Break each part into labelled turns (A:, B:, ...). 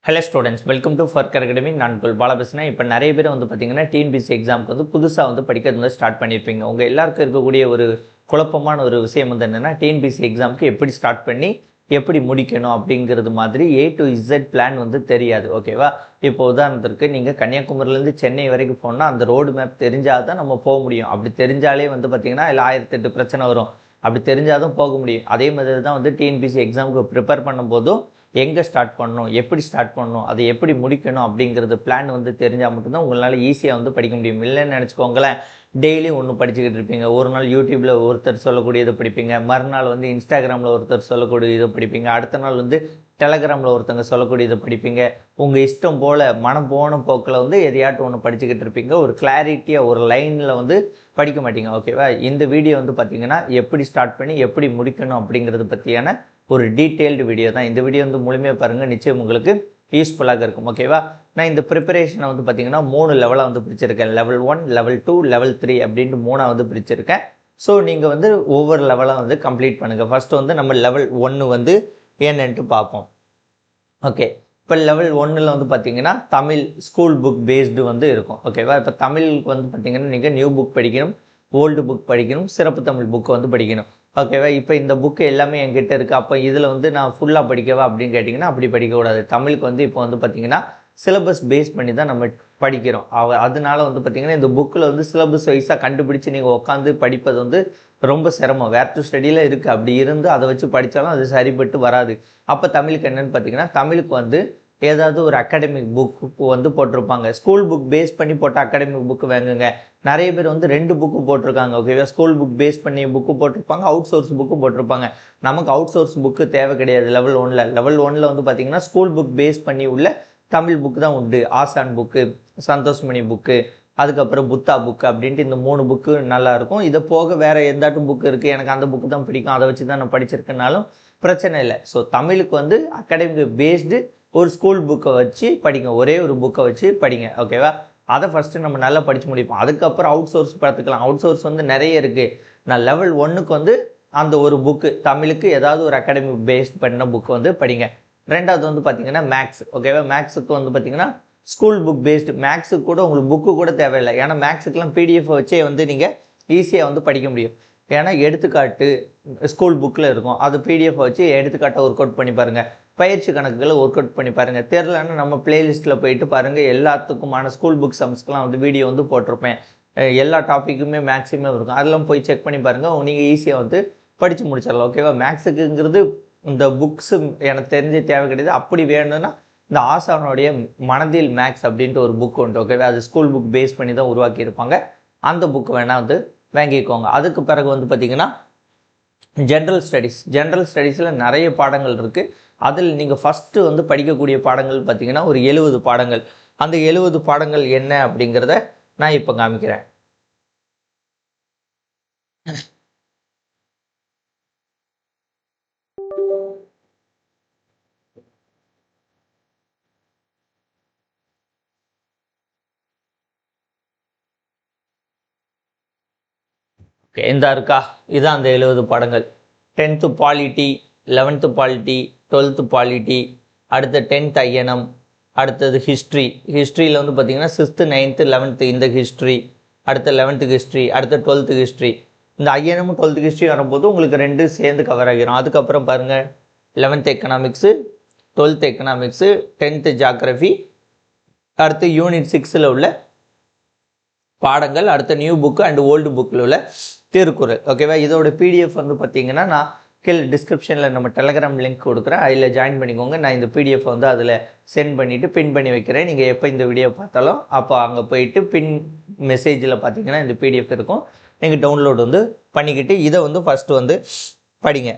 A: Hello students, welcome to Farkar academy. நான் உங்கள் பாலா பேசுகிறேன். இப்போ நிறைய பேர் வந்து பார்த்தீங்கன்னா டிஎன்பிஎஸ்சி எக்ஸாமுக்கு வந்து புதுசாக வந்து படிக்கிறது வந்து ஸ்டார்ட் பண்ணியிருப்பீங்க. உங்கள் எல்லாருக்கும் இருக்கக்கூடிய ஒரு குழப்பமான ஒரு விஷயம் வந்து என்னென்னா, டிஎன்பிஎஸ்சி எக்ஸாமுக்கு எப்படி ஸ்டார்ட் பண்ணி எப்படி முடிக்கணும் அப்படிங்கிறது மாதிரி A to Z பிளான் வந்து தெரியாது. ஓகேவா? இப்போ உதாரணத்திற்கு நீங்கள் கன்னியாகுமரியிலேருந்து சென்னை வரைக்கும் போனால் அந்த ரோடு மேப் தெரிஞ்சால் தான் நம்ம போக முடியும். அப்படி தெரிஞ்சாலே வந்து பார்த்தீங்கன்னா இல்லை 1008 பிரச்சனை வரும். அப்படி தெரிஞ்சாதான் போக முடியும். அதே மாதிரி தான் வந்து டிஎன்பிஎஸ்சி எக்ஸாமுக்கு ப்ரிப்பேர் பண்ணும்போதும் எங்கே ஸ்டார்ட் பண்ணணும், எப்படி ஸ்டார்ட் பண்ணணும், அதை எப்படி முடிக்கணும் அப்படிங்கிறது பிளான் வந்து தெரிஞ்சால் மட்டும்தான் உங்களால் ஈஸியாக வந்து படிக்க முடியும். இல்லைன்னு நினச்சிக்கோங்களேன், டெய்லி ஒன்று படிச்சுக்கிட்டு இருப்பீங்க. ஒரு நாள் யூடியூப்பில் ஒருத்தர் சொல்லக்கூடியதை படிப்பீங்க, மறுநாள் வந்து இன்ஸ்டாகிராமில் ஒருத்தர் சொல்லக்கூடிய இதை படிப்பீங்க, அடுத்த நாள் வந்து டெலகிராமில் ஒருத்தங்க சொல்லக்கூடியதை படிப்பீங்க. உங்கள் இஷ்டம் போல் மனம் போன போக்கில் வந்து எதையாட்டும் ஒன்று படிச்சுக்கிட்டு இருப்பீங்க. ஒரு கிளாரிட்டியாக ஒரு லைனில் வந்து படிக்க மாட்டீங்க. ஓகேவா? இந்த வீடியோ வந்து பார்த்தீங்கன்னா எப்படி ஸ்டார்ட் பண்ணி எப்படி முடிக்கணும் அப்படிங்கிறது பற்றியான ஒரு டீட்டெயில்டு வீடியோ தான். இந்த வீடியோ வந்து முழுமையாக பாருங்கள், நிச்சயம் உங்களுக்கு யூஸ்ஃபுல்லாக இருக்கும். ஓகேவா? நான் இந்த ப்ரிப்பரேஷனை வந்து பார்த்தீங்கன்னா 3 லெவலாக வந்து பிரிச்சிருக்கேன். லெவல் 1, லெவல் 2, லெவல் 3 அப்படின்ட்டு 3 வந்து பிரிச்சிருக்கேன். ஸோ நீங்கள் வந்து ஒவ்வொரு லெவலாக வந்து கம்ப்ளீட் பண்ணுங்கள். ஃபர்ஸ்ட் வந்து நம்ம லெவல் 1 வந்து என்னன்ட்டு பார்ப்போம். ஓகே, இப்போ லெவல் 1ல் வந்து பார்த்தீங்கன்னா தமிழ் ஸ்கூல் புக் பேஸ்டு வந்து இருக்கும். ஓகேவா? இப்போ தமிழுக்கு வந்து பார்த்தீங்கன்னா நீங்கள் நியூ புக் படிக்கணும், ஓல்டு புக் படிக்கணும், சிறப்பு தமிழ் புக்கு வந்து படிக்கணும். ஓகேவா? இப்போ இந்த புக்கு எல்லாமே என்கிட்ட இருக்குது. அப்போ இதில் வந்து நான் ஃபுல்லாக படிக்கவா அப்படின்னு கேட்டிங்கன்னா அப்படி படிக்கக்கூடாது. தமிழுக்கு வந்து இப்போ வந்து பார்த்திங்கன்னா சிலபஸ் பேஸ் பண்ணி தான் நம்ம படிக்கிறோம். அதனால வந்து பார்த்திங்கன்னா இந்த புக்கில் வந்து சிலபஸ் வைஸாக கண்டுபிடிச்சி நீங்கள் உட்காந்து படிப்பது வந்து ரொம்ப சிரமம். வேர் டு ஸ்டடியில் இருக்குது. அப்படி இருந்து அதை வச்சு படித்தாலும் அது சரிப்பட்டு வராது. அப்போ தமிழுக்கு என்னென்னு பார்த்திங்கன்னா, தமிழுக்கு வந்து ஏதாவது ஒரு அகாடமிக் புக்கு வந்து போட்டிருப்பாங்க. ஸ்கூல் புக் பேஸ் பண்ணி போட்ட அகாடமிக் புக்கு வாங்குங்க. நிறைய பேர் வந்து 2 புக்கு போட்டிருக்காங்க. ஓகேவா? ஸ்கூல் புக் பேஸ் பண்ணி புக்கு போட்டிருப்பாங்க, அவுட் சோர்ஸ் புக்கு போட்டிருப்பாங்க. நமக்கு அவுட் சோர்ஸ் புக்கு தேவை கிடையாது. லெவல் 1ல் வந்து பார்த்தீங்கன்னா ஸ்கூல் புக் பேஸ் பண்ணி உள்ள தமிழ் புக்கு தான் உண்டு. ஆசான் புக்கு, சந்தோஷ்மணி புக்கு, அதுக்கப்புறம் புத்தா புக்கு அப்படின்ட்டு இந்த 3 புக்கு நல்லா இருக்கும். இதை போக வேற எந்தாட்டும் புக்கு இருக்குது, எனக்கு அந்த புக்கு தான் பிடிக்கும், அதை வச்சு தான் நான் படிச்சிருக்கேனாலும் பிரச்சனை இல்லை. ஸோ தமிழுக்கு வந்து அகாடமிக் பேஸ்டு ஒரு ஸ்கூல் புக்கை வச்சு படிங்க. ஒரே ஒரு புக்கை வச்சு படிங்க. ஓகேவா? அதை ஃபஸ்ட்டு நம்ம நல்லா படித்து முடிப்போம். அதுக்கப்புறம் அவுட் சோர்ஸ் பார்த்துக்கலாம். அவுட் சோர்ஸ் வந்து நிறைய இருக்குது. நான் லெவல் 1க்கு வந்து அந்த ஒரு புக்கு தமிழுக்கு ஏதாவது ஒரு அகாடமிக் பேஸ்ட் பண்ண புக்கு வந்து படிங்க. ரெண்டாவது வந்து பார்த்தீங்கன்னா மேக்ஸ். ஓகேவா? மேக்ஸுக்கு வந்து பார்த்தீங்கன்னா ஸ்கூல் புக் பேஸ்டு. மேக்ஸுக்கு கூட உங்களுக்கு புக்கு கூட தேவையில்லை. ஏன்னா மேக்ஸுக்கெலாம் PDF வச்சே வந்து நீங்கள் ஈஸியாக வந்து படிக்க முடியும். ஏன்னா எடுத்துக்காட்டு ஸ்கூல் புக்கில் இருக்கும், அது PDF வச்சு எடுத்துக்காட்டை ஒர்க் அவுட் பண்ணி பாருங்கள். பயிற்சி கணக்குகளை ஒர்க் அவுட் பண்ணி பாருங்கள். தெரிலன்னா நம்ம பிளேலிஸ்ட்டில் போயிட்டு பாருங்கள். எல்லாத்துக்குமான ஸ்கூல் புக் சம்ஸ்க்கெலாம் வந்து வீடியோ வந்து போட்டிருப்பேன். எல்லா டாப்பிக்குமே மேக்ஸிமம் இருக்கும். அதெல்லாம் போய் செக் பண்ணி பாருங்கள். நீங்கள் ஈஸியாக வந்து படித்து முடிச்சிடலாம். ஓகேவா? மேக்ஸுக்குங்கிறது இந்த புக்ஸு எனக்கு தெரிஞ்ச தேவை கிடையாது. அப்படி வேணும்னா இந்த ஆசானுடைய மனதில் மேக்ஸ் அப்படின்ட்டு ஒரு புக் உண்டு. ஓகேவா? அது ஸ்கூல் புக் பேஸ் பண்ணி தான் உருவாக்கியிருப்பாங்க. அந்த புக் வேணால் வந்து வாங்கிக்கோங்க. அதுக்கு பிறகு வந்து பார்த்திங்கன்னா ஜென்ரல் ஸ்டடீஸில் நிறைய பாடங்கள் இருக்குது. அதில் நீங்கள் ஃபஸ்ட்டு வந்து படிக்கக்கூடிய பாடங்கள் பார்த்திங்கன்னா ஒரு 70 பாடங்கள். அந்த 70 பாடங்கள் என்ன அப்படிங்கிறத நான் இப்போ காமிக்கிறேன். ஓகே, இந்த இருக்கா? இதுதான் அந்த 70 பாடங்கள். 10th polity, 11th polity, 12th polity, அடுத்த 10th ஐயனம், அடுத்தது ஹிஸ்ட்ரி. ஹிஸ்ட்ரியில் வந்து பார்த்தீங்கன்னா 6th 9th 11th இந்த ஹிஸ்ட்ரி, அடுத்த 11th ஹிஸ்ட்ரி, அடுத்த 12th ஹிஸ்ட்ரி. இந்த ஐயனமும் 12th ஹிஸ்ட்ரி வரும்போது உங்களுக்கு 2 சேர்ந்து கவர் ஆகிடும். அதுக்கப்புறம் பாருங்கள், 11th economics, 12th economics, 10th geography, அடுத்து யூனிட் 6ல் உள்ள பாடங்கள், அடுத்த நியூ புக்கு அண்ட் ஓல்டு புக்கில் உள்ள திருக்குறள். ஓகேவா? இதோட PDF வந்து பார்த்தீங்கன்னா நான் கீழே டிஸ்கிரிப்ஷனில் நம்ம டெலகிராம் லிங்க் கொடுக்குறேன். அதில் ஜாயின் பண்ணிக்கோங்க. நான் இந்த PDF வந்து அதில் சென்ட் பண்ணிவிட்டு பின் பண்ணி வைக்கிறேன். நீங்கள் எப்போ இந்த வீடியோ பார்த்தாலும் அப்போ அங்கே போயிட்டு பின் மெசேஜில் பார்த்தீங்கன்னா இந்த PDF இருக்கும். நீங்கள் டவுன்லோட் வந்து பண்ணிக்கிட்டு இதை வந்து ஃபஸ்ட்டு வந்து படிங்க.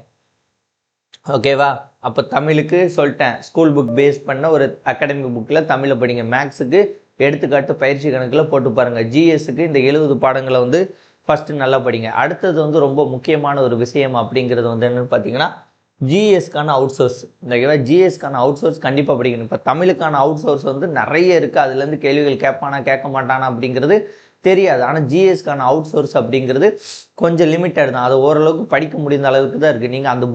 A: ஓகேவா? அப்போ தமிழுக்கு சொல்லிட்டேன், ஸ்கூல் புக் பேஸ் பண்ண ஒரு அகாடமிக் புக்கில் தமிழை படிங்க. மேக்ஸுக்கு எடுத்துக்காட்டு பயிற்சி கணக்கில் போட்டு பாருங்கள். GSக்கு இந்த 70 பாடங்களை வந்து ஃபஸ்ட்டு நல்லா படிங்க. அடுத்தது வந்து ரொம்ப முக்கியமான ஒரு விஷயம் அப்படிங்கிறது வந்து என்னென்னு பார்த்தீங்கன்னா GSக்கான அவுட் சோர்ஸ். ஓகேவா? GSக்கான அவுட் சோர்ஸ் கண்டிப்பாக படிக்கணும். இப்போ தமிழுக்கான அவுட் சோர்ஸ் வந்து நிறைய இருக்குது. அதுலேருந்து கேள்விகள் கேட்பானா கேட்க மாட்டானா அப்படிங்கிறது தெரியாது. ஆனால் ஜிஎஸ்க்கான அவுட் சோர்ஸ் அப்படிங்கிறது கொஞ்சம் லிமிட்டட் தான். அது ஓரளவுக்கு படிக்க முடிந்த அளவுக்கு தான் இருக்குது. நீங்கள் அந்த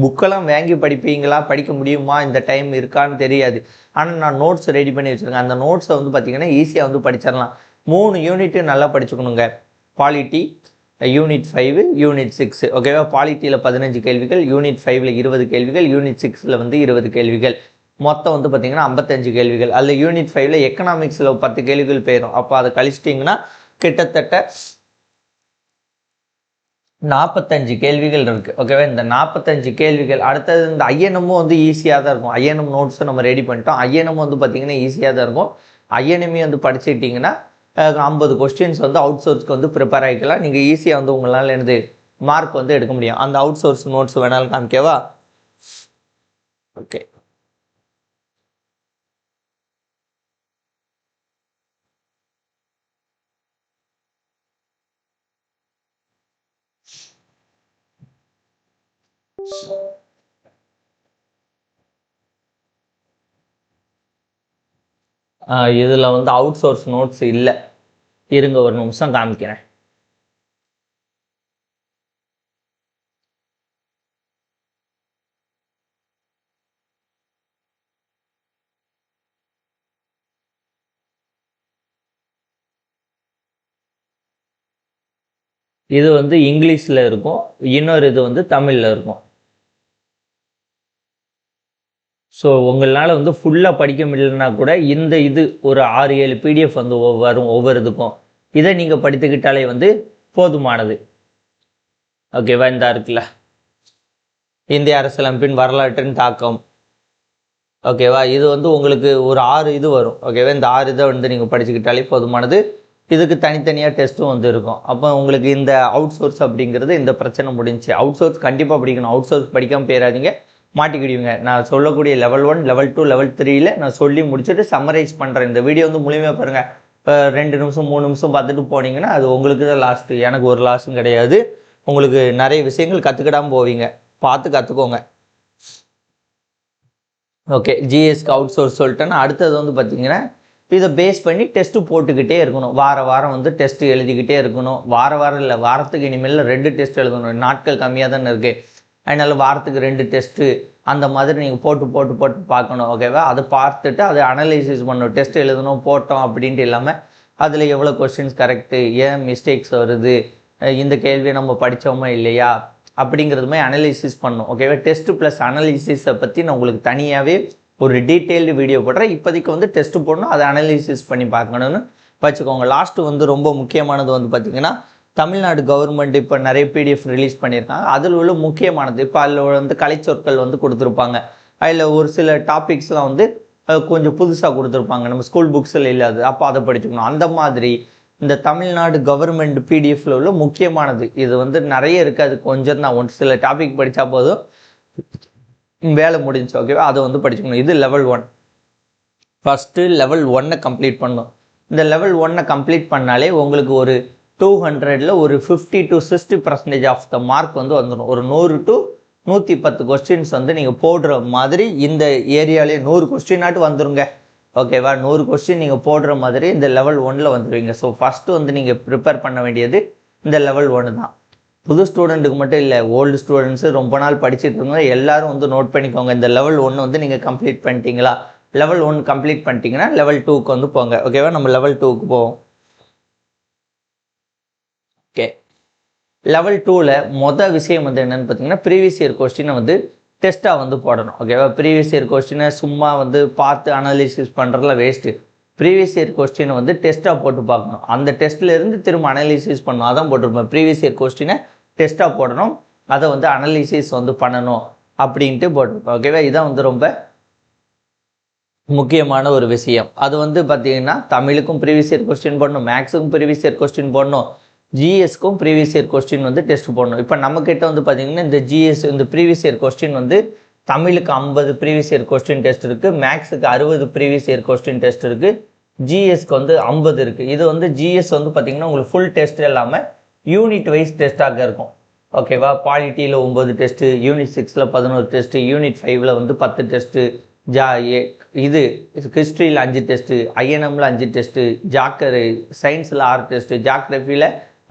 A: புக்கெல்லாம் வாங்கி படிப்பீங்களா, படிக்க முடியுமா, இந்த டைம் இருக்கான்னு தெரியாது. ஆனால் நான் நோட்ஸ் ரெடி பண்ணி வச்சுருக்கேன். அந்த நோட்ஸை வந்து பார்த்திங்கன்னா ஈஸியாக வந்து படிச்சிடலாம். 3 யூனிட்டு நல்லா படிச்சுக்கணுங்க. பாலிட்டி, யூனிட் 5, யூனிட் 6, ஓகேவா. பாலிட்டியில் 15 கேள்விகள், யூனிட் 5ல் 20 கேள்விகள், யூனிட் 6ல் வந்து 20 கேள்விகள், மொத்தம் வந்து பார்த்தீங்கன்னா 55 கேள்விகள். அதில் யூனிட் 5ல் எக்கனாமிக்ஸில் 10 கேள்விகள் போயிடும். அப்போ அதை கழிச்சிட்டிங்கன்னா கிட்டத்தட்ட 45 கேள்விகள் இருக்குது, ஓகேவா. இந்த 45 கேள்விகள் அடுத்தது இந்த ஐஎன்எம்மும் வந்து ஈஸியாக தான் இருக்கும். ஐஎன்எம் நோட்ஸும் நம்ம ரெடி பண்ணிட்டோம். ஐஎன்எம் வந்து பார்த்தீங்கன்னா ஈஸியாக தான் இருக்கும். ஐஎன்எம்மே வந்து படிச்சுக்கிட்டிங்கன்னா 50 கொஸ்டின்ஸ் வந்து அவுட் சோர்ஸ்க்கு வந்து ப்ரிப்பேர் ஆகிக்கலாம். நீங்கள் ஈஸியாக வந்து உங்களால் எனது மார்க் வந்து எடுக்க முடியும். அந்த அவுட் சோர்ஸ் நோட்ஸ் வேணாலும் காமிக்கவா? ஓகே. இதில் வந்து அவுட் சோர்ஸ் நோட்ஸ் இல்லை. இருங்க ஒரு நிமிஷம் காமிக்கிறேன். இது வந்து இங்கிலீஷில் இருக்கும், இன்னொரு இது வந்து தமிழில் இருக்கும். ஸோ உங்களால் வந்து ஃபுல்லாக படிக்க முடியலன்னா கூட இந்த இது ஒரு 6-7 பிடிஎஃப் வந்து வரும் ஒவ்வொரு இதுக்கும். இதை நீங்கள் படித்துக்கிட்டாலே வந்து போதுமானது, ஓகேவா. இந்த இருக்குல்ல, இந்திய அரசியலமைப்பின் வரலாற்றின் தாக்கம், ஓகேவா. இது வந்து உங்களுக்கு ஒரு 6 இது வரும், ஓகேவா. இந்த 6 இதை வந்து நீங்கள் படிச்சுக்கிட்டாலே போதுமானது. இதுக்கு தனித்தனியாக டெஸ்ட்டும் வந்து இருக்கும். அப்போ உங்களுக்கு இந்த அவுட் சோர்ஸ் அப்படிங்கிறது இந்த பிரச்சனை முடிஞ்சு. அவுட் சோர்ஸ் கண்டிப்பாக படிக்கணும். அவுட் சோர்ஸ் படிக்காமல் போயிடாதீங்க, மாட்டிக்கிடுவீங்க. நான் சொல்லக்கூடிய லெவல் 1, லெவல் 2, லெவல் 3ல் நான் சொல்லி முடிச்சுட்டு சம்மரைஸ் பண்ணுறேன். இந்த வீடியோ வந்து முழுமையாக பாருங்கள். இப்போ 2 நிமிஷம் 3 நிமிஷம் பார்த்துட்டு போனீங்கன்னா அது உங்களுக்கு தான் லாஸ்ட்டு. எனக்கு ஒரு லாஸும் கிடையாது. உங்களுக்கு நிறைய விஷயங்கள் கற்றுக்கிடாமல் போவீங்க. பார்த்து கற்றுக்கோங்க, ஓகே. ஜிஎஸ்க்கு அவுட் சோர்ஸ் சொல்லிட்டேன்னா அடுத்தது வந்து பார்த்தீங்கன்னா இதை பேஸ் பண்ணி டெஸ்ட்டு போட்டுக்கிட்டே இருக்கணும். வாரம் வந்து டெஸ்ட்டு எழுதிக்கிட்டே இருக்கணும். வாரம் இல்லை, வாரத்துக்கு இனிமேல் 2 டெஸ்ட் எழுதணும். நாட்கள் கம்மியாக தானே இருக்குது. அதனால் வாரத்துக்கு 2 டெஸ்ட்டு அந்த மாதிரி நீங்கள் போட்டு பார்க்கணும், ஓகேவா. அதை பார்த்துட்டு அதை அனலைசிஸ் பண்ணணும். டெஸ்ட் எழுதணும் போட்டோம் அப்படின்ட்டு இல்லாமல் அதில் எவ்வளோ கொஸ்டின்ஸ் கரெக்டு, ஏன் மிஸ்டேக்ஸ் வருது, இந்த கேள்வியை நம்ம படித்தோமா இல்லையா அப்படிங்கிறதுமே அனலைசிஸ் பண்ணணும், ஓகேவா. டெஸ்ட்டு ப்ளஸ் அனலைசிஸை பற்றி நான் உங்களுக்கு தனியாகவே ஒரு டீட்டெயில்டு வீடியோ போடுறேன். இப்போதைக்கு வந்து டெஸ்ட்டு போடணும், அதை அனலைசிஸ் பண்ணி பார்க்கணுன்னு வச்சுக்கோங்க. லாஸ்ட்டு வந்து ரொம்ப முக்கியமானது வந்து பார்த்திங்கன்னா தமிழ்நாடு கவர்மெண்ட் இப்போ நிறைய பிடிஎஃப் ரிலீஸ் பண்ணியிருக்காங்க. அதில் உள்ள முக்கியமானது இப்போ அதில் வந்து கலைச்சொற்கள் வந்து கொடுத்துருப்பாங்க. அதில் ஒரு சில டாபிக்ஸ்லாம் வந்து கொஞ்சம் புதுசாக கொடுத்துருப்பாங்க, நம்ம ஸ்கூல் புக்ஸில் இல்லாது. அப்போ அதை படிச்சுக்கணும். அந்த மாதிரி இந்த தமிழ்நாடு கவர்மெண்ட் பிடிஎஃப்ல உள்ள முக்கியமானது இது வந்து நிறைய இருக்குது. அது கொஞ்சம் தான், ஒரு சில டாபிக் படித்தா போதும், வேலை முடிஞ்சு, ஓகேவா. அதை வந்து படிச்சுக்கணும். இது லெவல் 1. ஃபஸ்ட்டு லெவல் 1 கம்ப்ளீட் பண்ணணும். இந்த லெவல் 1 கம்ப்ளீட் பண்ணாலே உங்களுக்கு ஒரு 200ல் ஒரு 50 to 60% ஆஃப் த மார்க் வந்து வந்துடும். ஒரு 100 to 110 கொஸ்டின்ஸ் வந்து நீங்கள் போடுற மாதிரி இந்த ஏரியாலே 100 கொஸ்டினாட்டு வந்துருங்க, ஓகேவா. 100 கொஸ்டின் நீங்கள் போடுற மாதிரி இந்த லெவல் 1ல் வந்துடுவீங்க. ஸோ ஃபஸ்ட்டு வந்து நீங்கள் ப்ரிப்பேர் பண்ண வேண்டியது இந்த லெவல் 1 தான். புது ஸ்டூடெண்ட்டுக்கு மட்டும் இல்லை, ஓல்டு ஸ்டூடெண்ட்ஸு ரொம்ப நாள் படிச்சுட்டு இருந்தால் எல்லாரும் வந்து நோட் பண்ணிக்கோங்க. இந்த லெவல் 1 வந்து நீங்கள் கம்ப்ளீட் பண்ணிட்டீங்களா, லெவல் 1 கம்ப்ளீட் பண்ணிட்டீங்கன்னா லெவல் 2க்கு வந்து போங்க, ஓகேவா. நம்ம லெவல் 2க்கு போவோம், ஓகே. லெவல் 2ல் மொதல் விஷயம் வந்து என்னென்னு பார்த்தீங்கன்னா ப்ரீவியஸ் இயர் கொஸ்டினை வந்து டெஸ்ட்டாக வந்து போடணும், ஓகேவா. ப்ரீவியஸ் இயர் கொஸ்டினை சும்மா வந்து பார்த்து அனலிசிஸ் பண்ணுறதுல வேஸ்ட்டு. ப்ரீவியஸ் இயர் கொஸ்டினை வந்து டெஸ்ட்டாக போட்டு பார்க்கணும். அந்த டெஸ்ட்லேருந்து திரும்ப அனலிசிஸ் பண்ணணும். அதான் போட்டிருப்பேன். ப்ரீவியஸ் இயர் கொஸ்டினை டெஸ்ட்டாக போடணும், அதை வந்து அனலிசிஸ் வந்து பண்ணணும் அப்படின்ட்டு போட்டிருப்பேன், ஓகேவா. இதான் வந்து ரொம்ப முக்கியமான ஒரு விஷயம். அது வந்து பார்த்தீங்கன்னா தமிழுக்கும் ப்ரீவியஸ் இயர் கொஸ்டின் போடணும், மேக்ஸுக்கும் ப்ரீவியஸ் இயர் கொஸ்டின் போடணும், ஜிஎஸ்க்கும் ப்ரீவியஸ் இயர் கொஸ்டின் வந்து டெஸ்ட் போடணும். இப்போ நம்மக்கிட்ட வந்து பார்த்தீங்கன்னா இந்த ஜிஎஸ் இந்த ப்ரீவியஸ் இயர் கொஸ்டின் வந்து தமிழுக்கு 50 ப்ரீவியஸ் இயர் கொஸ்டின் டெஸ்ட் இருக்குது, மேக்ஸுக்கு 60 ப்ரீவியஸ் இயர் கொஸ்டின் டெஸ்ட் இருக்குது, ஜிஎஸ்க்கு வந்து 50 இருக்குது. இது வந்து ஜிஎஸ் வந்து பார்த்தீங்கன்னா உங்களுக்கு ஃபுல் டெஸ்ட் இல்லாமல் யூனிட் வைஸ் டெஸ்ட்டாக இருக்கும், ஓகேவா. பாலிட்டியில் 9 டெஸ்ட்டு, யூனிட் 6ல் 11 டெஸ்ட்டு, யூனிட் 5ல் வந்து 10 டெஸ்ட்டு, ஜா இது ஹிஸ்ட்ரியில் 5 டெஸ்ட்டு, ஐஎன்எம்மில் 5 டெஸ்ட்டு, சயின்ஸில் 6 டெஸ்ட்டு, ஜாக்ரஃபியில்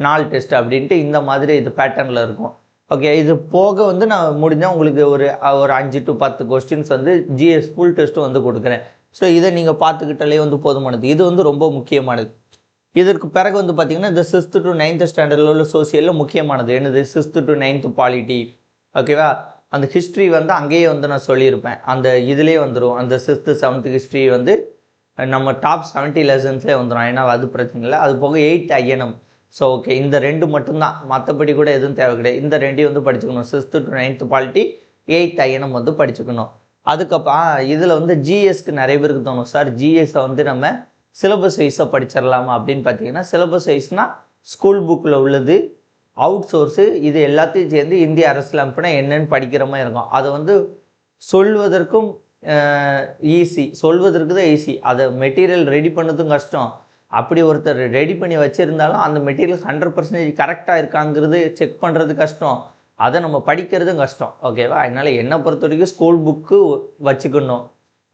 A: 4 டெஸ்ட் அப்படின்ட்டு இந்த மாதிரி இது பேட்டர்னில் இருக்கும். ஓகே, இது போக வந்து நான் முடிஞ்சால் உங்களுக்கு ஒரு 5 to 10 கொஸ்டின்ஸ் வந்து ஜிஎஸ் ஃபுல் டெஸ்ட்டும் வந்து கொடுக்குறேன். ஸோ இதை நீங்கள் பார்த்துக்கிட்டாலே வந்து போதுமானது. இது வந்து ரொம்ப முக்கியமானது. இதற்கு பிறகு வந்து பார்த்தீங்கன்னா இந்த 6th to 9th ஸ்டாண்டர்டில் உள்ள சோசியலில் முக்கியமானது என்னது, 6th to 9th பாலிட்டி. ஓகேவா, அந்த ஹிஸ்ட்ரி வந்து அங்கேயே வந்து நான் சொல்லியிருப்பேன், அந்த இதுலேயே வந்துடும். அந்த 6th 7th ஹிஸ்ட்ரி வந்து நம்ம டாப் 70 லெசன்ஸ்லேயே வந்துடும். ஏன்னா அது பிரச்சனை இல்லை. அது போக 8th ஐஎன்எம். ஸோ ஓகே, இந்த 2 மட்டும்தான், மற்றபடி கூட எதுவும் தேவை கிடையாது. இந்த 2 வந்து படிச்சுக்கணும். 6th to 9th polity, 8th INM வந்து படிச்சுக்கணும். அதுக்கப்புறம் இதில் வந்து ஜிஎஸ்க்கு நிறைய பேருக்கு தோணும், சார் ஜிஎஸை வந்து நம்ம சிலபஸ் வைஸாக படிச்சிடலாமா அப்படின்னு பார்த்தீங்கன்னா, சிலபஸ் வைஸ்னால் ஸ்கூல் புக்கில் உள்ளது, அவுட் சோர்ஸு, இது எல்லாத்தையும் சேர்ந்து இந்திய அரசியலமைப்புனா என்னன்னு படிக்கிற மாதிரி இருக்கும். அதை வந்து சொல்வதற்கும் ஈஸி, சொல்வதற்கு தான் ஈஸி, அதை மெட்டீரியல் ரெடி பண்ணதும் கஷ்டம். அப்படி ஒருத்தர் ரெடி பண்ணி வச்சுருந்தாலும் அந்த மெட்டீரியல் 100% கரெக்டாக இருக்காங்கிறது செக் பண்ணுறது கஷ்டம், அதை நம்ம படிக்கிறதும் கஷ்டம். ஓகேவா, அதனால் என்னை பொறுத்த வரைக்கும் ஸ்கூல் புக்கு வச்சுக்கணும்,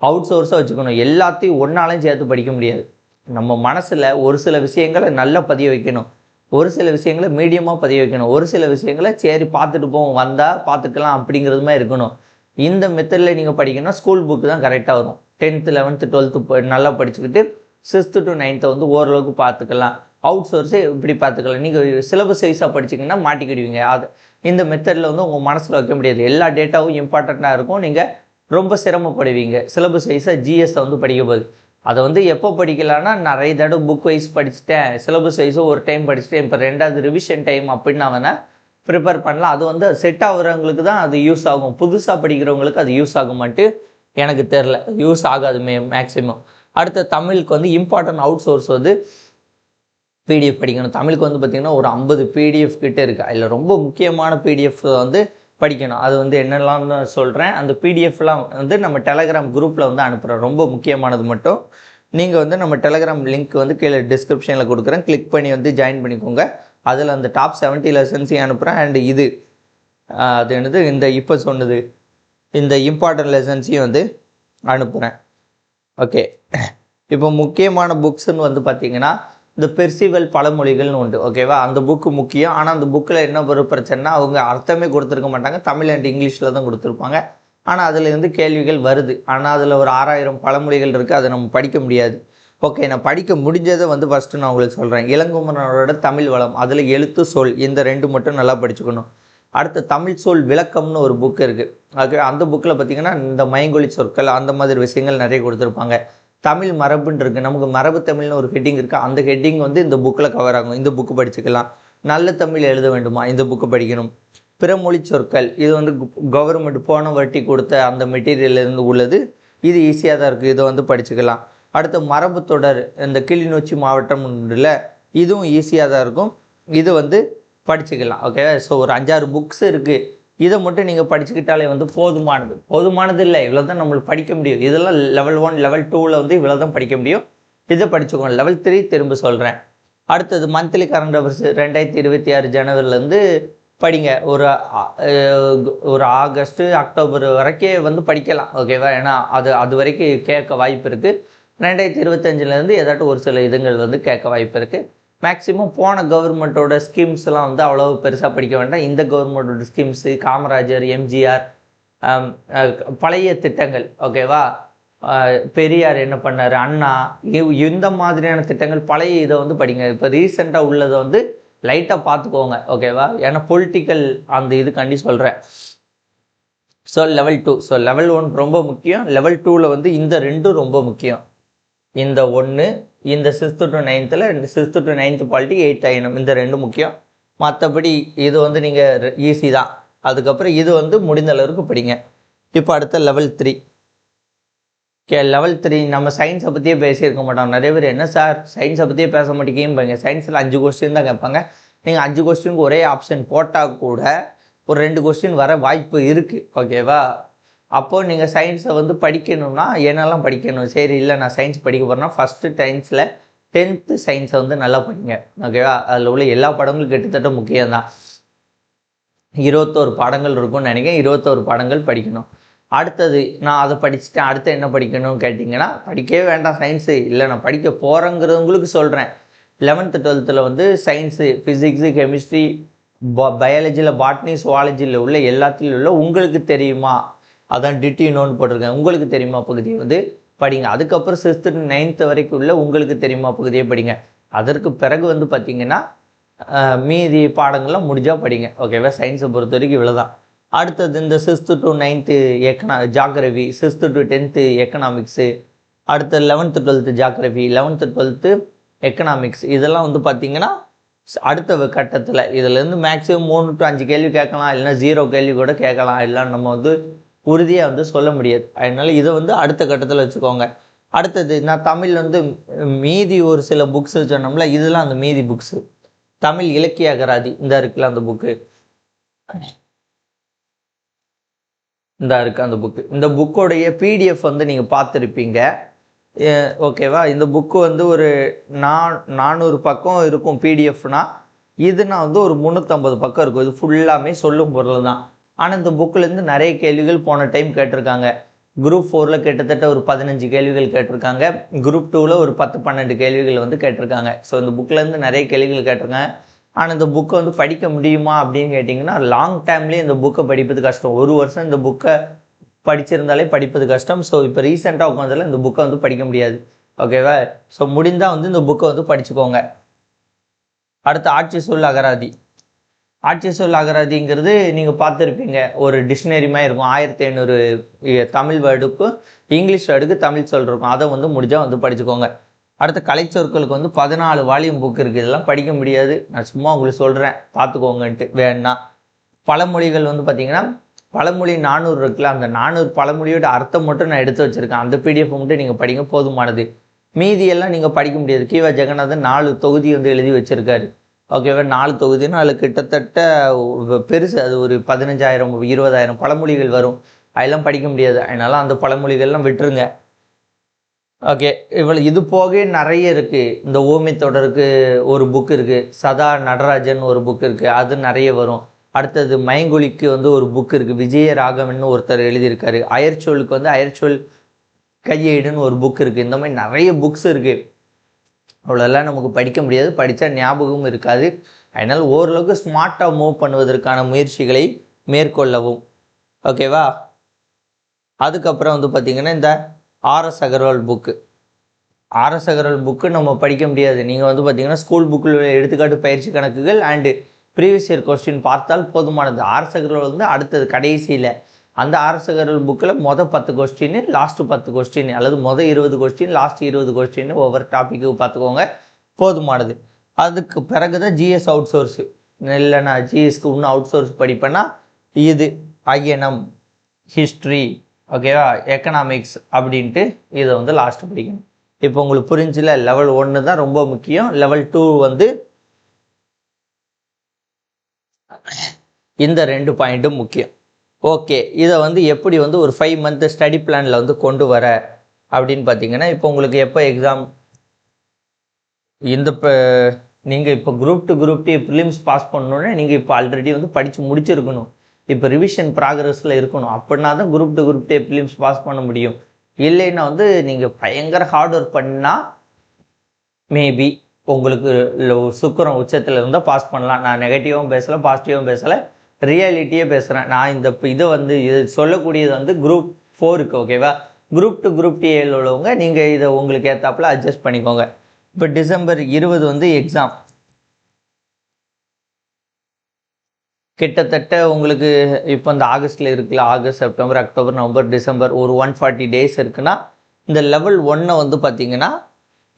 A: அவுட் சோர்ஸாக வச்சுக்கணும். எல்லாத்தையும் ஒன்றாலையும் சேர்த்து படிக்க முடியாது. நம்ம மனசில் ஒரு சில விஷயங்களை நல்லா பதிய வைக்கணும், ஒரு சில விஷயங்களை மீடியமாக பதிய வைக்கணும், ஒரு சில விஷயங்களை சரி பார்த்துட்டு போவோம், வந்தால் பார்த்துக்கலாம் அப்படிங்கிறது மாதிரி இருக்கணும். இந்த மெத்தடில் நீங்கள் படிக்கணும்னா ஸ்கூல் புக்கு தான் கரெக்டாக வரும். 10th 11th 12th நல்லா படிச்சுக்கிட்டு 6th to 9th வந்து ஓரளவுக்கு பார்த்துக்கலாம். அவுட் சோர்ஸே இப்படி பார்த்துக்கலாம். நீங்கள் சிலபஸ் வைஸாக படிச்சிங்கன்னா மாட்டிக்கிடுவீங்க. அது இந்த மெத்தடில் வந்து உங்கள் மனசில் வைக்க முடியாது. எல்லா டேட்டாவும் இம்பார்ட்டண்ட்டாக இருக்கும், நீங்கள் ரொம்ப சிரமப்படுவீங்க. சிலபஸ் வைஸாக ஜிஎஸ்ஸை வந்து படிக்கும் போது அதை வந்து எப்போ படிக்கலான்னா, நிறைய தடவை புக் வைஸ் படிச்சுட்டேன், சிலபஸ் வைஸும் ஒரு டைம் படிச்சுட்டேன், இப்போ 2வது ரிவிஷன் டைம் அப்படின்னு நான் வேணால் ப்ரிப்பேர் பண்ணலாம். அது வந்து செட் ஆகுறவங்களுக்கு தான் அது யூஸ் ஆகும். புதுசாக படிக்கிறவங்களுக்கு அது யூஸ் ஆக மாட்டு எனக்கு தெரில, யூஸ் ஆகாது மேக்ஸிமம். அடுத்த தமிழுக்கு வந்து இம்பார்ட்டன்ட் அவுட் சோர்ஸ் வந்து பிடிஎஃப் படிக்கணும். தமிழுக்கு வந்து பார்த்திங்கன்னா ஒரு 50 பிடிஎஃப் கிட்டே இருக்குது. அதில் ரொம்ப முக்கியமான பிடிஎஃப் வந்து படிக்கணும். அது வந்து என்னெல்லாம்னு சொல்கிறேன். அந்த பிடிஎஃப்லாம் வந்து நம்ம டெலகிராம் குரூப்பில் வந்து அனுப்புகிறோம். ரொம்ப முக்கியமானது மட்டும் நீங்கள் வந்து நம்ம டெலகிராம் லிங்க் வந்து கீழே டிஸ்கிரிப்ஷனில் கொடுக்குறேன், கிளிக் பண்ணி வந்து ஜாயின் பண்ணிக்கோங்க. அதில் அந்த டாப் 70 லெசன்ஸையும் அனுப்புகிறேன். அண்ட் இது அது என்னது, இந்த இப்போ சொன்னது இந்த இம்பார்ட்டன்ட் லெசன்ஸையும் வந்து அனுப்புகிறேன். ஓகே, இப்போ முக்கியமான புக்ஸ்ன்னு வந்து பார்த்திங்கன்னா இந்த பெர்சிவல் பழமொழிகள்னு உண்டு. ஓகேவா, அந்த புக்கு முக்கியம். ஆனால் அந்த புக்கில் என்ன ஒரு பிரச்சனைனா, அவங்க அர்த்தமே கொடுத்துருக்க மாட்டாங்க, தமிழ் அண்ட் இங்கிலீஷில் தான் கொடுத்துருப்பாங்க. ஆனால் அதில் இருந்து கேள்விகள் வருது. ஆனால் அதில் ஒரு 6000 பழமொழிகள் இருக்குது, அதை நம்ம படிக்க முடியாது. ஓகே, நான் படிக்க முடிஞ்சதை வந்து ஃபஸ்ட்டு நான் உங்களுக்கு சொல்கிறேன். இளங்குமரனோட தமிழ் வளம், அதில் எழுத்து சொல் இந்த 2 மட்டும் நல்லா படிச்சுக்கணும். அடுத்து தமிழ் சொல் விளக்கம்னு ஒரு புக்கு இருக்குது. ஓகே, அந்த புக்கில் பார்த்திங்கன்னா இந்த மயங்கொலி சொற்கள் அந்த மாதிரி விஷயங்கள் நிறைய கொடுத்துருப்பாங்க. தமிழ் மரபுன்னு இருக்குது, நமக்கு மரபு தமிழ்னு ஒரு ஹெட்டிங் இருக்குது, அந்த ஹெட்டிங் வந்து இந்த புக்கில் கவர் ஆகும். இந்த புக்கு படிச்சுக்கலாம். நல்ல தமிழ் எழுத வேண்டுமா, இந்த புக்கு படிக்கணும். பிறமொழி சொற்கள், இது வந்து கவர்மெண்ட் போன வட்டி கொடுத்த அந்த மெட்டீரியல்லேருந்து உள்ளது, இது ஈஸியாக தான் இருக்குது, இதை வந்து படிச்சுக்கலாம். அடுத்து மரபு தொடர், இந்த கிளிநொச்சி மாவட்டம் உண்டுல, இதுவும் ஈஸியாக தான் இருக்கும், இது வந்து படிச்சுக்கலாம். ஓகே, ஸோ ஒரு 5-6 புக்ஸ் இருக்குது, இதை மட்டும் நீங்கள் படிச்சுக்கிட்டாலே வந்து போதுமானது இல்லை, இவ்வளோ தான் நம்மளுக்கு படிக்க முடியும். இதெல்லாம் லெவல் 1 லெவல் 2ல் வந்து இவ்வளோ தான் படிக்க முடியும், இதை படிச்சுக்கோங்க. லெவல் 3 திரும்ப சொல்கிறேன். அடுத்தது மந்த்லி கரண்ட் அஃபேர்ஸ் 2026 ஜனவரிலேருந்து படிங்க. ஒரு ஆகஸ்ட் அக்டோபர் வரைக்கும் வந்து படிக்கலாம். ஓகேவா, ஏன்னா அது வரைக்கும் கேட்க வாய்ப்பு இருக்குது. 2025லேருந்து ஏதாட்டும் ஒரு சில இதுங்கள் வந்து கேட்க வாய்ப்பு இருக்குது. மேக்ஸிமம் போன கவர்மெண்ட்டோட ஸ்கீம்ஸ்லாம் வந்து அவ்வளோ பெருசாக படிக்க வேண்டாம். இந்த கவர்மெண்ட்டோட ஸ்கீம்ஸு, காமராஜர், எம்ஜிஆர், பழைய திட்டங்கள், ஓகேவா, பெரியார் என்ன பண்ணார், அண்ணா, இந்த மாதிரியான திட்டங்கள் பழைய இதை வந்து படிங்க. இப்போ ரீசெண்டாக உள்ளதை வந்து லைட்டாக பார்த்துக்கோங்க. ஓகேவா, ஏன்னா பொலிட்டிக்கல் அந்த இதுக்காண்டி சொல்கிறேன். ஸோ லெவல் 2, ஸோ லெவல் 1 ரொம்ப முக்கியம். லெவல் 2ல் வந்து இந்த 2 ரொம்ப முக்கியம். இந்த 1, இந்த 6th to 9th 6th to 9th polity, 8th INM, இந்த 2 முக்கியம். மற்றபடி இது வந்து நீங்கள் ஈஸி தான். அதுக்கப்புறம் இது வந்து முடிந்த அளவுக்கு படிங்க. இப்போ அடுத்த லெவல் 3. லெவல் 3 நம்ம சயின்ஸை பற்றியே பேசியிருக்க மாட்டோம். நிறைய பேர் என்ன சார் சயின்ஸை பற்றியே பேச மாட்டேங்கிங்க, சயின்ஸில் 5 கொஸ்டின் தான் கேட்பாங்க. நீங்கள் 5 கொஸ்டினுக்கு ஒரே ஆப்ஷன் போட்டால் கூட ஒரு 2 கொஸ்டின் வர வாய்ப்பு இருக்குது. ஓகேவா, அப்போது நீங்கள் சயின்ஸை வந்து படிக்கணும்னா என்னெல்லாம் படிக்கணும், சரி இல்லை நான் சயின்ஸ் படிக்க போகிறேன்னா ஃபஸ்ட்டு சயின்ஸில் 10th சயின்ஸை வந்து நல்லா படிங்க. ஓகேவா, அதில் உள்ள எல்லா படங்களும் கிட்டத்தட்ட முக்கியம்தான். 21 பாடங்கள் இருக்கும்னு நினைக்கிறேன். 21 பாடங்கள் படிக்கணும். அடுத்தது நான் அதை படிச்சுட்டேன், அடுத்து என்ன படிக்கணும்னு கேட்டிங்கன்னா படிக்கவே வேண்டாம் சயின்ஸு, இல்லை நான் படிக்க போகிறேங்கிறவங்களுக்கு சொல்கிறேன். 11th 12th வந்து சயின்ஸு, ஃபிசிக்ஸு, கெமிஸ்ட்ரி, பயாலஜியில், பாட்னி, சுவாலஜியில் உள்ள எல்லாத்துலேயும் உள்ள உங்களுக்கு தெரியுமா, அதான் டிட்டினோன்னு போட்டிருக்கேன், உங்களுக்கு தெரியுமா பகுதியை வந்து படிங்க. அதுக்கப்புறம் 6th to 9th வரைக்கும் உள்ள உங்களுக்கு தெரியுமா பகுதியை படிங்க. அதற்கு பிறகு வந்து பார்த்திங்கன்னா மீதி பாடங்கள்லாம் முடிஞ்சால் படிங்க. ஓகேவா, சயின்ஸை பொறுத்த வரைக்கும் இவ்வளோதான். அடுத்தது இந்த 6th to 9th geography, 6th to 10th economics, அடுத்த 11th 12th geography, 11th 12th economics, இதெல்லாம் வந்து பார்த்திங்கன்னா அடுத்த கட்டத்தில் இதுலேருந்து மேக்ஸிமம் 3 to 5 கேள்வி கேட்கலாம், இல்லைன்னா 0 கேள்வி கூட கேட்கலாம், இல்லை நம்ம வந்து உறுதியாக வந்து சொல்ல முடியாது. அதனால இதை வந்து அடுத்த கட்டத்தில் வச்சுக்கோங்க. அடுத்தது நான் தமிழ் வந்து மீதி ஒரு சில புக்ஸ் சொன்னோம்ல, இதெல்லாம் அந்த மீதி புக்ஸு. தமிழ் இலக்கிய அகராதி இந்த இருக்குல்ல அந்த புக்கு, இந்த இருக்கு அந்த புக்கு. இந்த புக்கோடைய பிடிஎஃப் வந்து நீங்கள் பார்த்துருப்பீங்க. ஓகேவா, இந்த புக்கு வந்து ஒரு 400 பக்கம் இருக்கும் பிடிஎஃப்னா, இதுனா வந்து ஒரு 350 பக்கம் இருக்கும். இது ஃபுல்லாமே சொல்லும் பொருள் தான். ஆனால் இந்த புக்கிலேருந்து நிறைய கேள்விகள் போன டைம் கேட்டிருக்காங்க. குரூப் 4ல் கிட்டத்தட்ட ஒரு 15 கேள்விகள் கேட்டிருக்காங்க. குரூப் 2ல் ஒரு 10-12 கேள்விகள் வந்து கேட்டிருக்காங்க. ஸோ இந்த புக்கிலேருந்து நிறைய கேள்விகள் கேட்டிருக்காங்க. ஆனால் இந்த புக்கை வந்து படிக்க முடியுமா அப்படின்னு கேட்டிங்கன்னா, லாங் டைம்லேயே இந்த புக்கை படிப்பது கஷ்டம். ஒரு வருஷம் இந்த புக்கை படிச்சிருந்தாலே படிப்பது கஷ்டம். ஸோ இப்போ ரீசெண்டாக உட்காந்தால இந்த புக்கை வந்து படிக்க முடியாது. ஓகேவா, ஸோ முடிந்தால் வந்து இந்த புக்கை வந்து படிச்சுக்கோங்க. அடுத்து ஆட்சி சொல் அகராதி. ஆட்சி சொல் அகராதிங்கிறது நீங்கள் பார்த்துருப்பீங்க, ஒரு டிக்ஷனரி மாதிரி இருக்கும். 1500 தமிழ் வேர்டுக்கும் இங்கிலீஷ் வேர்டுக்கு தமிழ் சொல் இருக்கும். அதை வந்து முடிஞ்சால் வந்து படிச்சுக்கோங்க. அடுத்த கலைச்சொற்களுக்கு வந்து 14 வால்யூம் புக் இருக்குது. இதெல்லாம் படிக்க முடியாது, நான் சும்மா உங்களுக்கு சொல்கிறேன் பார்த்துக்கோங்கன்ட்டு வேணா. பழமொழிகள் வந்து பார்த்தீங்கன்னா பழமொழி 400 இருக்குல்ல, அந்த 400 பழமொழியோட அர்த்தம் மட்டும் நான் எடுத்து வச்சுருக்கேன். அந்த பிடிஎஃப் மட்டும் நீங்கள் படிங்க, போதுமானது. மீதியெல்லாம் நீங்கள் படிக்க முடியாது. கீவா ஜெகநாதன் 4 தொகுதி வந்து எழுதி வச்சுருக்காரு. ஓகேவா, 4 தொகுதின்னு அதில் கிட்டத்தட்ட பெருசு, அது ஒரு 15,000 20,000 பழமொழிகள் வரும். அதெல்லாம் படிக்க முடியாது. அதனால அந்த பழமொழிகள்லாம் விட்டுருங்க. ஓகே, இவ்வளோ இது போக நிறைய இருக்குது. இந்த ஓமை தொடருக்கு ஒரு புக் இருக்குது, சதா நடராஜன் ஒரு புக் இருக்குது, அது நிறைய வரும். அடுத்தது மைங்குலிக்கு வந்து ஒரு புக் இருக்குது, விஜய ராகவன் ஒருத்தர் எழுதியிருக்காரு. அயற்சொல்லுக்கு வந்து அயற்சொல் கையேடுன்னு ஒரு புக் இருக்குது. இந்த மாதிரி நிறைய புக்ஸ் இருக்குது. அவ்வளோலாம் நமக்கு படிக்க முடியாது, படித்தா ஞாபகமும் இருக்காது. அதனால் ஓரளவுக்கு ஸ்மார்ட்டாக மூவ் பண்ணுவதற்கான முயற்சிகளை மேற்கொள்ளவும். ஓகேவா, அதுக்கப்புறம் வந்து பார்த்திங்கன்னா இந்த R S Agarwal book. R S Agarwal book நம்ம படிக்க முடியாது. நீங்கள் வந்து பார்த்திங்கன்னா ஸ்கூல் புக்கில் எடுத்துக்காட்டு பயிற்சி கணக்குகள் அண்டு ப்ரீவியஸ் இயர் கொஸ்டின் பார்த்தால் போதுமானது. ஆர்எஸ் அகர்வால் வந்து அடுத்தது கடைசியில் அந்த ஆர்எஸ் அகர்வால் புக்கில் மொதல் 10 கொஸ்டின், லாஸ்ட்டு 10 கொஸ்டின், அல்லது மொதல் 20 கொஸ்டின், லாஸ்ட் 20 கொஸ்டின் ஒவ்வொரு டாப்பிக்கு பார்த்துக்கோங்க, போதுமானது. அதுக்கு பிறகு தான் ஜிஎஸ் அவுட் சோர்ஸு. இல்லை நான் ஜிஎஸ்க்கு இன்னும் அவுட் சோர்ஸ் படிப்பேன்னா இது ஐஎன்எம், ஹிஸ்ட்ரி, ஓகேவா, எக்கனாமிக்ஸ் அப்படின்ட்டு இதை வந்து லாஸ்ட்டு படிக்கணும். இப்போ உங்களுக்கு புரிஞ்சில, லெவல் 1 தான் ரொம்ப முக்கியம். லெவல் 2 வந்து இந்த 2 பாயிண்ட்டும் முக்கியம். ஓகே, இதை வந்து எப்படி வந்து ஒரு 5 month ஸ்டடி பிளானில் வந்து கொண்டு வர அப்படின்னு பார்த்தீங்கன்னா, இப்போ உங்களுக்கு எப்போ எக்ஸாம், இந்த நீங்கள் இப்போ group 2 group D prelims pass பண்ணணுன்னா நீங்கள் இப்போ ஆல்ரெடி வந்து படித்து முடிச்சிருக்கணும். இப்போ ரிவிஷன் ப்ராக்ரஸில் இருக்கணும். அப்படின்னா தான் group 2 group D prelims pass பண்ண முடியும். இல்லைன்னா வந்து நீங்கள் பயங்கர ஹார்ட் ஒர்க் பண்ணால் மேபி உங்களுக்கு சுக்கரம் உச்சத்தில் இருந்தால் பாஸ் பண்ணலாம். நான் நெகட்டிவாகவும் பேசலை, பாசிட்டிவாகவும் பேசலை, ரியாலிட்டியே பேசுகிறேன். நான் இந்த இதை வந்து இது சொல்லக்கூடியது வந்து குரூப் 4க்கு. ஓகேவா, குரூப் 2 குரூப் டி உள்ளவங்க நீங்கள் இதை உங்களுக்கு ஏற்றாப்புல அட்ஜஸ்ட் பண்ணிக்கோங்க. இப்போ டிசம்பர் 20 வந்து எக்ஸாம். கிட்டத்தட்ட உங்களுக்கு இப்போ இந்த ஆகஸ்ட்டில் இருக்குல்ல, August, September, October, November, December, ஒரு 140 டேஸ் இருக்குன்னா, இந்த லெவல் 1 வந்து பார்த்தீங்கன்னா,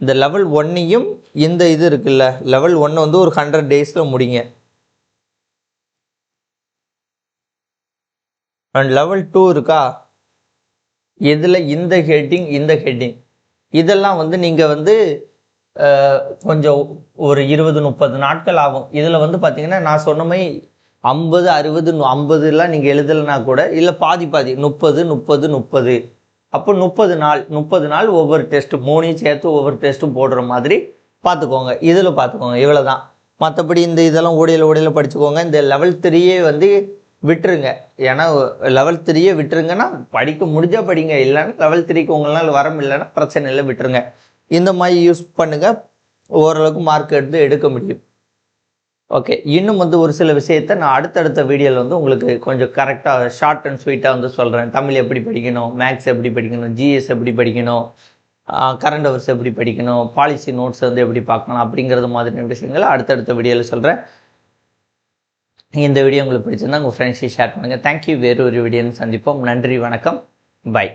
A: இந்த லெவல் 1ஐயும் இந்த இது இருக்குல்ல, லெவல் 1 வந்து ஒரு 100 டேஸில் முடிங்க. அண்ட் லெவல் 2 இருக்கா, இதில் இந்த ஹெட்டிங் இந்த ஹெட்டிங் இதெல்லாம் வந்து நீங்கள் வந்து கொஞ்சம் ஒரு 20-30 நாட்கள் ஆகும். இதில் வந்து பார்த்தீங்கன்னா நான் சொன்ன மாதிரி 50, 60, 50லாம் நீங்கள் எழுதலைனா கூட, இல்லை பாதி 30, 30, அப்போ 30 நாள் ஒவ்வொரு டெஸ்ட்டு 3 சேர்த்து ஒவ்வொரு டெஸ்ட்டும் போடுற மாதிரி பார்த்துக்கோங்க. இதில் பார்த்துக்கோங்க, இவ்வளோ தான். மற்றபடி இந்த இதெல்லாம் ஓடையில் படிச்சுக்கோங்க. இந்த லெவல் 3 வந்து விட்டுருங்க. ஏன்னா லெவல் 3 விட்டுருங்கன்னா படிக்க முடிஞ்சால் படிங்க, இல்லைன்னா லெவல் 3க்கு உங்களால் வர முடியலன்னா பிரச்சனை இல்லை, விட்டுருங்க. இந்த மாதிரி யூஸ் பண்ணுங்கள், ஓரளவுக்கு மார்க் எடுக்க முடியும். ஓகே, இன்னும் ஒரு சில விஷயத்தை நான் அடுத்தடுத்த வீடியோவில் உங்களுக்கு கொஞ்சம் கரெக்டாக ஷார்ட் அண்ட் ஸ்வீட்டாக சொல்கிறேன். தமிழ் எப்படி படிக்கணும், மேக்ஸ் எப்படி படிக்கணும், ஜிஎஸ் எப்படி படிக்கணும், கரண்ட் அவர்ஸ் எப்படி படிக்கணும், பாலிசி நோட்ஸ் எப்படி பார்க்கணும் அப்படிங்கிறது மாதிரியான விஷயங்களை அடுத்தடுத்த வீடியோவில் சொல்கிறேன். இந்த வீடியோ உங்களுக்கு பிடிச்சிருந்தா உங்கள் ஃப்ரெண்ட்ஸையும் ஷேர் பண்ணுங்கள். தேங்க்யூ. வேறு ஒரு வீடியோன்னு சந்திப்போம். நன்றி, வணக்கம், பை.